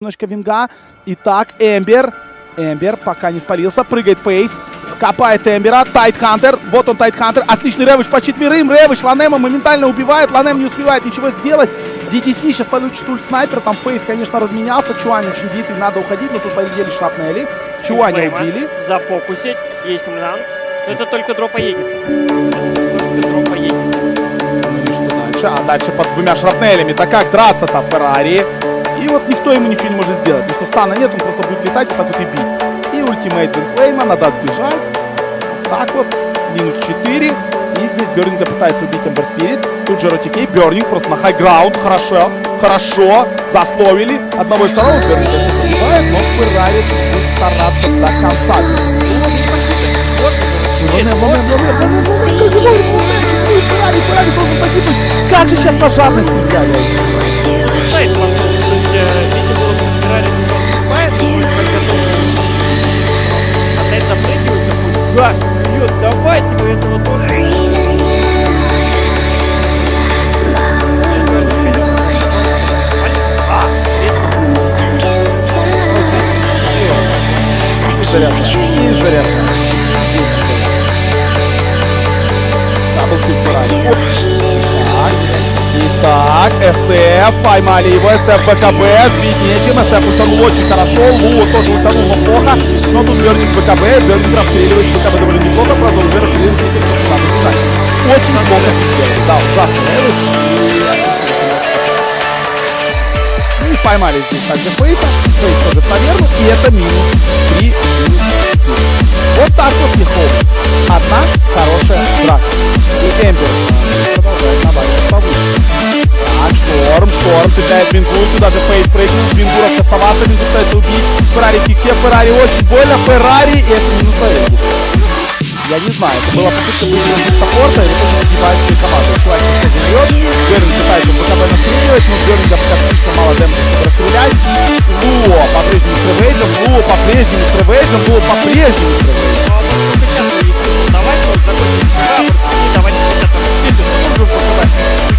немножко винга. Итак, Эмбер. Эмбер пока не спалился. Прыгает Фейт. Копает Эмбера. Тайтхантер. Вот он, Тайтхантер. Отличный Рэвиш по четверым. Рэвиш Ланема моментально убивает. Ланем не успевает ничего сделать. DTC сейчас получит ульт снайпер. Там Фейт, конечно, разменялся. Чуань очень битый. Надо уходить. Но тут полетели шрапнели. Чуаня убили. Зафокусить. Есть имрант. Но это только дропа Егиса. Только дропа Егиса. А дальше под двумя шрапнелями. Так как драться-то Феррари. И вот никто ему ничего не может сделать. Потому что стана нет, он просто будет летать и потом и бить. И ультимейт Винфлейма, надо отбежать. Так вот, минус 4. И здесь Бёрнинга пытается убить Эмбер Спирит. Тут же Ротикей, Бёрнинг просто на хайграунд. Хорошо, хорошо. Засловили. Одного и второго Бёрнинга убивает, но Феррари будет стараться до конца. Феррари должен погибнуть. Как же сейчас на жадность взяли? Сайт пошел. То есть, видимо, Феррари не наступает, опять запрыгивает такой. Гаш, бьет, давайте мы этого тоже. И зарядка. Даблкил Феррари. Итак, СФ, поймали его, СФ БКБ, сбить нечем, СФ ультанул очень хорошо, Лу тоже ультанул, но плохо, но тут Бёрнинг БКБ, Бёрнинг расстреливает БКБ довольно неплохо, правда уже расстреливает, надо бежать. Очень плохо сделать, да, ужасно. И поймали здесь также Фейта, Фейт тоже повернут, и это минус 3. Вот так вот легко. Одна хорошая драка. И Эмбер продолжает наваливать повыше. Так, Шторм цепляет Вингу, сюда же Фейт прыгнул, Вингу раскастовался, Вингу пытается убить. Феррари в фиксе, Феррари очень больно, Феррари, и это минус Феррари. Я не знаю, это была попытка выиграть саппорта, или тоже погибает всей команды. Чувак сейчас берет, Бёрнинг пытается БКБ настреливать, но Бёрнинга пока слишком мало дэмэджа, чтобы расстрелять. Луо по-прежнему с ревейджем, Луо по-прежнему с ревейджем, Луо по-прежнему с ревейджем. Давайте вот закончим давайте хотя там можем показать.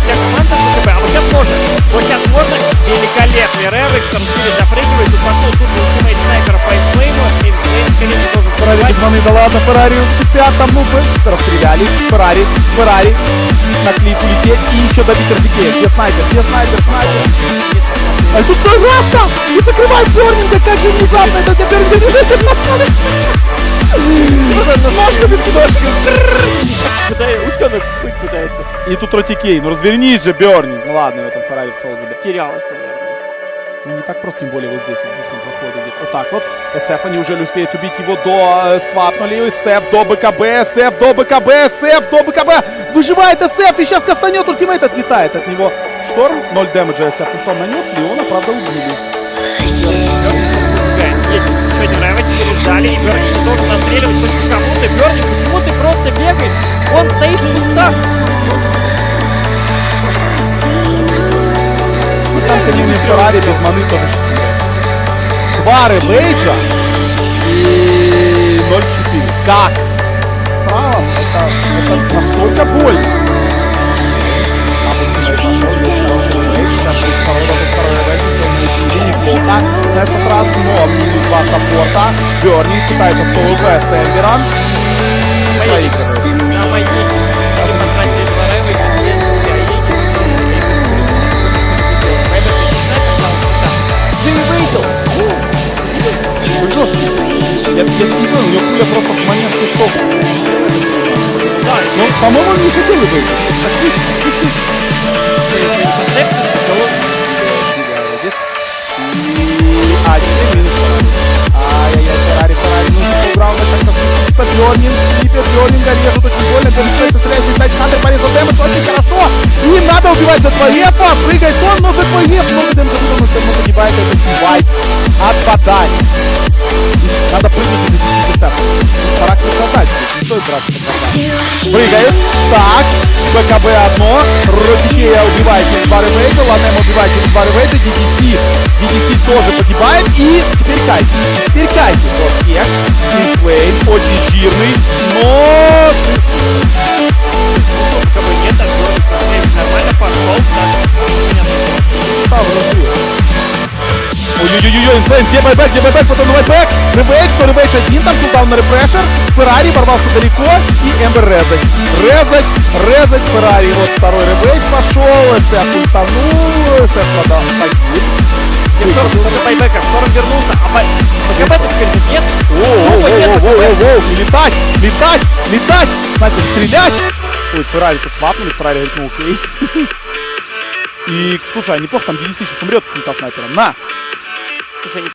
Вся команда БКБ, а вот сейчас можно. Вот сейчас можно. Великолепный Рэвиш, там Сири запрыгивает, и пошел тут же ультимейт снайпера по Эйфлейму, и Эйфлейм, скорее тоже Феррари без маны, да ладно, Феррари цепят, там ну расстреляли. Феррари на клип улететь и еще добить Ротикея. Где снайпер? А тут Раста! И закрывает Бёрнинга, как же внезапно это для Бёрнинга движение нападает. Ножками. Утенок вспыть пытается. И тут Ротикей, ну развернись же, Бёрнинг. Ну ладно, в этом Феррари в соло забил. Терялась, наверное. Ну не так просто, тем более вот здесь, в близком проходе где-то. Вот так вот. СФ неужели успеет убить его до... свапнули. СФ до БКБ. Выживает СФ и сейчас кастанет, ультимейт отлетает от него. Шторм, 0 дэмэджа СФ ультом нанес. Леона, правда, убили. Есть еще один Рэвич, переждали, и Бёрнинг должен настреливать хоть по кому-то. Бёрнинг, почему ты просто бегаешь? Он стоит в кустах. Там, конечно, Феррари без маны тоже счастливый. 2 ревейджа и 0-4. Как? Правом, это настолько больно. Неплохо. На этот раз, но минус 2 саппорта. Бёрнинг пытается ПВП с Эмбером. Проигрывает. Я не понял, у него пуля просто в момент кустов. Ну, по-моему, он не хотел выиграть. Ай-яй-яй, Феррари, ну, полграунда как-то спустится, Бёрнинг, слипет, Бёрнинга режут очень больно, Бёрнинг стреляет, летать, Хантер порезал дэмэдж, очень хорошо, и надо убивать за 2 ефа, прыгает он, но за 2 еф, много дэмэджа, но все равно погибает, это тимвайт, отпадает. Надо прыгать и 50. Характер указать, не стоит драться по. Прыгает, так, БКБ одно, Ротикея убивает через 2 ревейджа, Ланем убивает через 2 ревейджа, DDC тоже погибает, и теперь Кайти. Вот Кекс, Инфлейм, очень жирный, но... Нет, нормально пошел, Ой-ой-ой-ой, Инфлейм, где байбек, потом байбек, Ревейдж один, там кулдаун на рефрешер, Феррари ворвался далеко, и Эмбер резать Феррари, вот второй ревейдж пошел, СФ ультанул, СФ подал, погиб. С байбеком, Тором вернулся, а БКБ теперь нет. Воу, летать, значит стрелять. Ой, Феррари тут свапнули, Феррари говорит, ну окей. И, слушай, а неплохо, там DDC сейчас умрет с снайпером, на. Слушай,